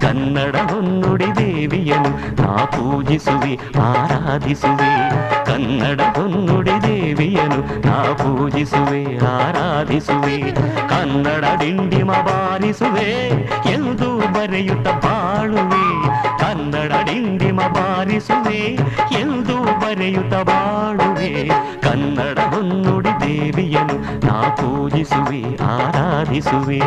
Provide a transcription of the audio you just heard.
ಕನ್ನಡ ಹೊನ್ನುಡಿ ದೇವಿಯನು ನಾ ಪೂಜಿಸುವೆ ಆರಾಧಿಸುವೆ. ಕನ್ನಡ ಹೊನ್ನುಡಿ ದೇವಿಯನು ನಾ ಪೂಜಿಸುವೆ ಆರಾಧಿಸುವೆ. ಕನ್ನಡ ಡಿಂಡಿಮ ಬಾರಿಸುವೆ ಎಂದು ಬರೆಯುತ್ತ ಬಾಳುವೆ. ಕನ್ನಡ ಡಿಂಡಿಮ ಬಾರಿಸುವೆ ಎಂದು ಬರೆಯುತ್ತ ಬಾಳುವೆ. ಕನ್ನಡ ಹೊನ್ನುಡಿ ದೇವಿಯನು ನಾ ಪೂಜಿಸುವೆ ಆರಾಧಿಸುವೆ.